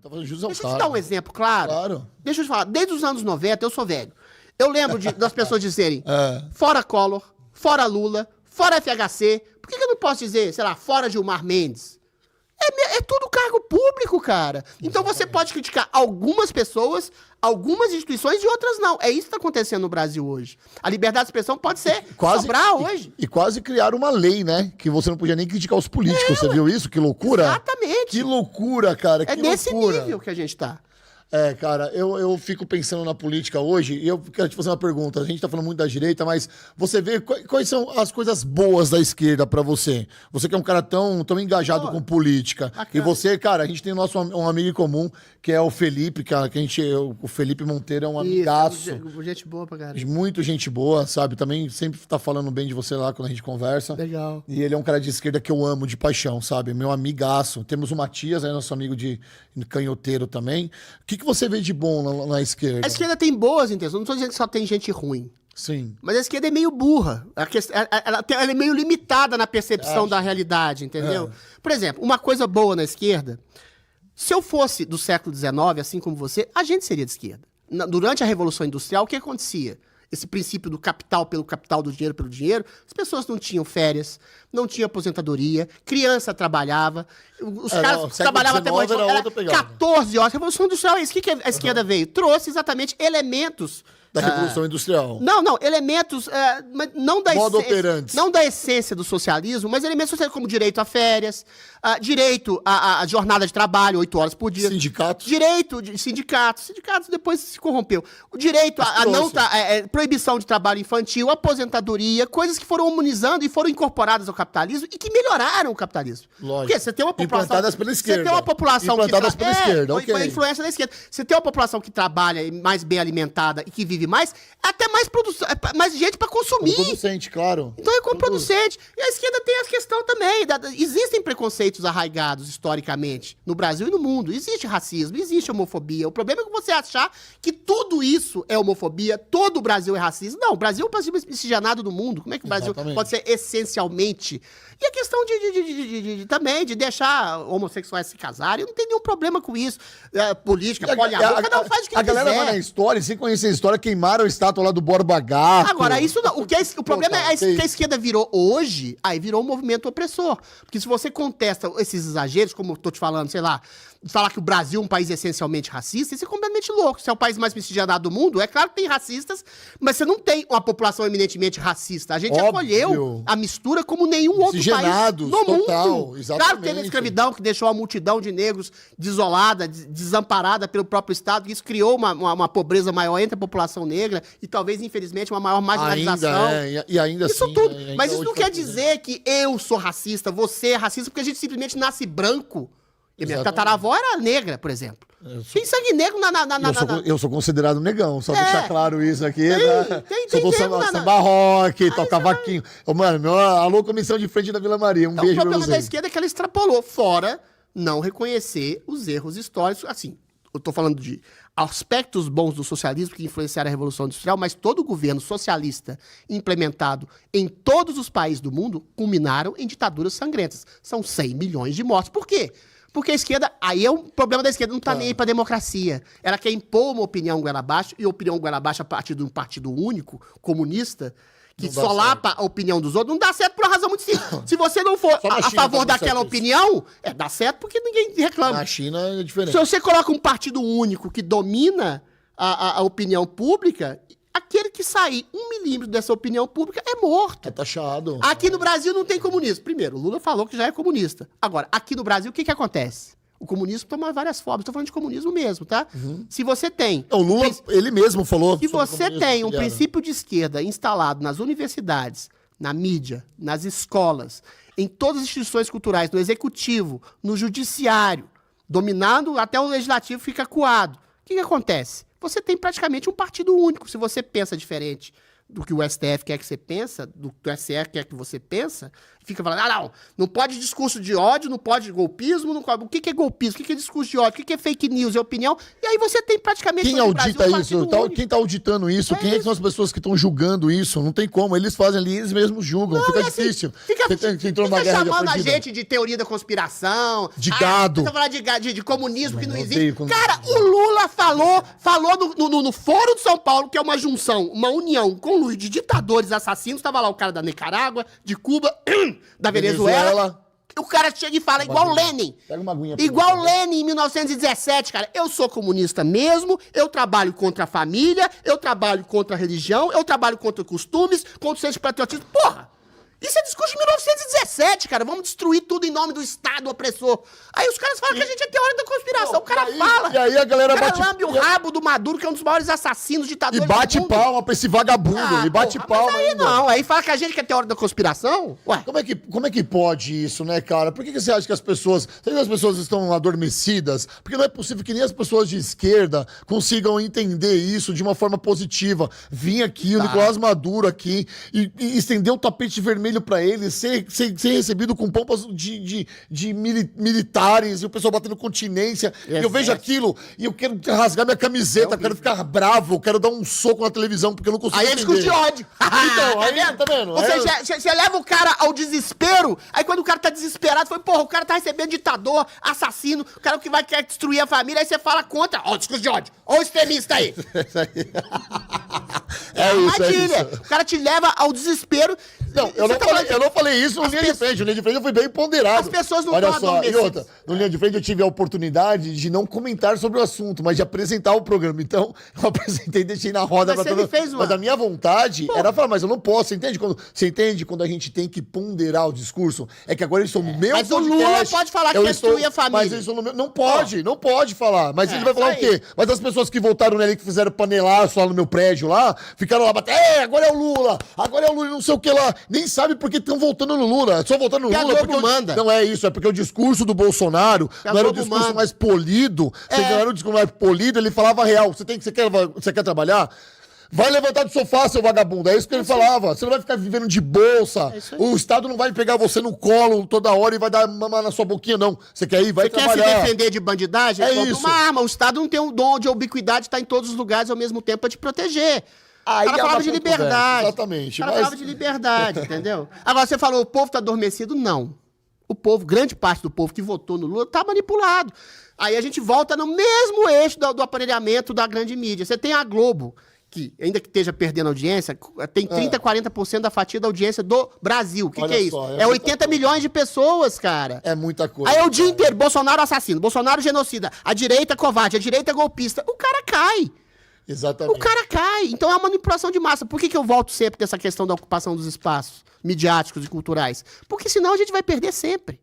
Tá fazendo jus ao Deixa eu te dar um exemplo, claro. Claro. Deixa eu te falar, desde os anos 90, eu sou velho. Eu lembro das pessoas dizerem, fora Collor, fora Lula, fora FHC. Por que eu não posso dizer, sei lá, fora Gilmar Mendes? É tudo cargo público, cara. Então você pode criticar algumas pessoas, algumas instituições e outras não. É isso que está acontecendo no Brasil hoje. A liberdade de expressão pode ser sobrar hoje. E quase criaram uma lei, né? Que você não podia nem criticar os políticos. Você viu isso? Que loucura. Exatamente. Que loucura, cara. É que nesse loucura. nível que a gente tá. Cara, eu fico pensando na política hoje e eu quero te fazer uma pergunta. A gente tá falando muito da direita, mas você vê quais são as coisas boas da esquerda pra você? Você que é um cara tão engajado com política. E você, cara, a gente tem um amigo em comum, que é o Felipe, cara, o Felipe Monteiro é um amigaço. Gente boa pra caramba. Muito gente boa, sabe? Também sempre tá falando bem de você lá quando a gente conversa. Legal. E ele é um cara de esquerda que eu amo de paixão, sabe? Meu amigaço. Temos o Matias, nosso amigo de canhoteiro também. O que você vê de bom na esquerda? A esquerda tem boas intenções. Não tô dizendo que só tem gente ruim. Sim. Mas a esquerda é meio burra. Ela é meio limitada na percepção da realidade, entendeu? Por exemplo, uma coisa boa na esquerda, se eu fosse do século XIX, assim como você, a gente seria de esquerda. Durante a Revolução Industrial, o que acontecia? Esse princípio do capital pelo capital, do dinheiro pelo dinheiro, as pessoas não tinham férias, não tinham aposentadoria, criança trabalhava, os caras trabalhavam até mais 14 horas. A Revolução Industrial é isso. O que a esquerda veio? Trouxe exatamente elementos da Revolução Industrial. Não, elementos não da essência do socialismo, mas elementos sociais como direito a férias, direito à jornada de trabalho, 8 horas por dia. Sindicatos. Direito de sindicatos. Sindicatos depois se corrompeu. O direito a não proibição de trabalho infantil, aposentadoria, coisas que foram humanizando e foram incorporadas ao capitalismo e que melhoraram o capitalismo. Lógico. Porque você tem uma população... Implantadas pela esquerda. Você tem uma população Implantadas pela esquerda, Foi a influência da esquerda. Você tem uma população que trabalha mais bem alimentada e que vive mais, até mais gente para consumir. Producente, claro. Então é como producente. E a esquerda tem essa questão também. Existem preconceitos arraigados historicamente no Brasil e no mundo. Existe racismo, existe homofobia. O problema é que você achar que tudo isso é homofobia, todo o Brasil é racista. Não, o Brasil é o país miscigenado do mundo. Como é que o Brasil pode ser essencialmente? E a questão também de deixar homossexuais se casarem, não tem nenhum problema com isso. Política, poliamor, cada um faz o que quiser. A galera vai na história, sem conhecer a história, queimaram a estátua lá do Borba Gato. Agora, isso não, o problema é que a esquerda virou hoje, aí virou um movimento opressor. Porque se você contesta esses exageros, como eu tô te falando, sei lá, falar que o Brasil é um país essencialmente racista, isso é completamente louco. Se é o país mais miscigenado do mundo, é claro que tem racistas, mas você não tem uma população eminentemente racista. A gente acolheu a mistura como nenhum outro país no mundo. Exatamente. Claro que teve a escravidão que deixou a multidão de negros desolada, desamparada pelo próprio Estado, que isso criou uma pobreza maior entre a população negra e talvez, infelizmente, uma maior marginalização. E ainda isso assim... tudo. Mas isso não quer dizer que eu sou racista, você é racista, porque a gente simplesmente nasce branco. E minha tataravó era negra, por exemplo. Tem sangue negro Eu sou considerado negão, só deixar claro isso aqui. Tem sou do samba rock, toca vaquinho. Mano, alô, comissão de frente da Vila Maria, beijo pra vocês. O problema da esquerda é que ela extrapolou, fora não reconhecer os erros históricos. Assim, eu tô falando de aspectos bons do socialismo que influenciaram a Revolução Industrial, mas todo governo socialista implementado em todos os países do mundo culminaram em ditaduras sangrentas. São 100 milhões de mortes. Por quê? Porque a esquerda, aí é um problema da esquerda, não tá nem aí pra democracia. Ela quer impor uma opinião goela abaixo, e opinião goela abaixo a partir de um partido único, comunista, que solapa a opinião dos outros, não dá certo por uma razão muito simples. Se você não for a favor daquela opinião, dá certo porque ninguém reclama. Na China é diferente. Se você coloca um partido único que domina a opinião pública, aquele que sair 1 milímetro dessa opinião pública é morto. É taxado. Aqui no Brasil não tem comunismo. Primeiro, o Lula falou que já é comunista. Agora, aqui no Brasil, o que acontece? O comunismo toma várias formas. Estou falando de comunismo mesmo, tá? Se você tem... O Lula, ele mesmo falou... Se você tem um princípio de esquerda instalado nas universidades, na mídia, nas escolas, em todas as instituições culturais, no executivo, no judiciário, dominando até o legislativo fica acuado. O que acontece? Você tem praticamente um partido único, se você pensa diferente do que o STF quer que você pensa, do que o SE quer que você pensa, fica falando, não pode discurso de ódio, não pode golpismo, não pode... O que é golpismo? O que é discurso de ódio? O que é fake news? É opinião? E aí você tem praticamente... Quem audita isso? Quem tá auditando isso? Quem é que são as pessoas que estão julgando isso? Não tem como. Eles fazem ali, eles mesmos julgam. Fica difícil. Você entrou numa guerra chamando a gente de teoria da conspiração. De gado. Você tá falando de comunismo que não existe. Cara, o Lula falou no Foro de São Paulo, que é uma junção, uma união com Luiz de ditadores assassinos. Tava lá o cara da Nicarágua, de Cuba, da Venezuela. O cara chega e fala igual Lenin. Pega uma aguinha. Igual Lenin em 1917, cara. Eu sou comunista mesmo, eu trabalho contra a família, eu trabalho contra a religião, eu trabalho contra costumes, contra o senso de patriotismo. Porra! Isso é discurso de 1917, cara. Vamos destruir tudo em nome do Estado opressor. Aí os caras falam que a gente é teórico da conspiração. O cara fala. E aí a galera bate... lambe o rabo do Maduro, que é um dos maiores assassinos, ditadores do mundo. E bate palma pra esse vagabundo. E bate palma. Mas aí ainda. Não. Aí fala que a gente que é teórico da conspiração. Ué. Como é que pode isso, né, cara? Por que você acha que as pessoas estão adormecidas? Porque não é possível que nem as pessoas de esquerda consigam entender isso de uma forma positiva. Vir aqui, o Nicolás Maduro aqui, e estender o tapete vermelho pra ele, ser recebido com pompas de militares, e o pessoal batendo continência, e eu vejo aquilo, e eu quero rasgar minha camiseta, eu quero ficar bravo, eu quero dar um soco na televisão, porque eu não consigo entender. Aí é discurso de ódio. Então, aí, tá vendo? Você leva o cara ao desespero, aí quando o cara tá desesperado, foi, porra, o cara tá recebendo ditador, assassino, o cara que vai querer destruir a família, aí você fala contra, ó, discurso de ódio, ó o extremista aí. É isso. O cara te leva ao desespero. Não, eu não falei isso no Linha de Frente. No Linha de Frente eu fui bem ponderado. As pessoas não Olha só, e outra, no Linha de Frente eu tive a oportunidade de não comentar sobre o assunto, mas de apresentar o programa. Então, eu apresentei e deixei na roda pra todo mundo. Mas a minha vontade era falar, mas eu não posso. Você entende quando a gente tem que ponderar o discurso? É que agora eles estão no meu podcast. Mas o Lula pode falar que destruir a família. Mas eles estão no meu... Não pode falar. Mas ele vai falar o quê? Mas as pessoas que votaram nele, que fizeram panelaço lá no meu prédio lá, ficaram lá batendo, agora é o Lula, não sei o que lá. Nem sabe porque estão votando no Lula. Só votando no Lula porque manda. Não é isso, é porque o discurso do Bolsonaro não era o discurso mais polido. Não era o discurso mais polido, ele falava real. Você quer trabalhar? Vai levantar do sofá, seu vagabundo. É isso que ele falava. Você não vai ficar vivendo de bolsa. O Estado não vai pegar você no colo toda hora e vai dar mamar na sua boquinha, não. Você quer ir? Vai trabalhar. Você quer se defender de bandidagem? É isso. Uma arma. O Estado não tem um dom de ubiquidade de estar em todos os lugares ao mesmo tempo para te proteger. Aí o cara falava de liberdade. Exatamente. O cara falava de liberdade, entendeu? Agora, você falou, o povo tá adormecido? Não. O povo, grande parte do povo que votou no Lula, tá manipulado. Aí a gente volta no mesmo eixo do aparelhamento da grande mídia. Você tem a Globo, que, ainda que esteja perdendo audiência, tem 30%, 40% da fatia da audiência do Brasil. O que é isso? É 80 milhões de pessoas, cara. É muita coisa. Aí é o dia inteiro, Bolsonaro assassino, Bolsonaro genocida, a direita covarde, a direita golpista. O cara cai. Exatamente. O cara cai. Então é uma manipulação de massa. Por que eu volto sempre dessa questão da ocupação dos espaços midiáticos e culturais? Porque senão a gente vai perder sempre.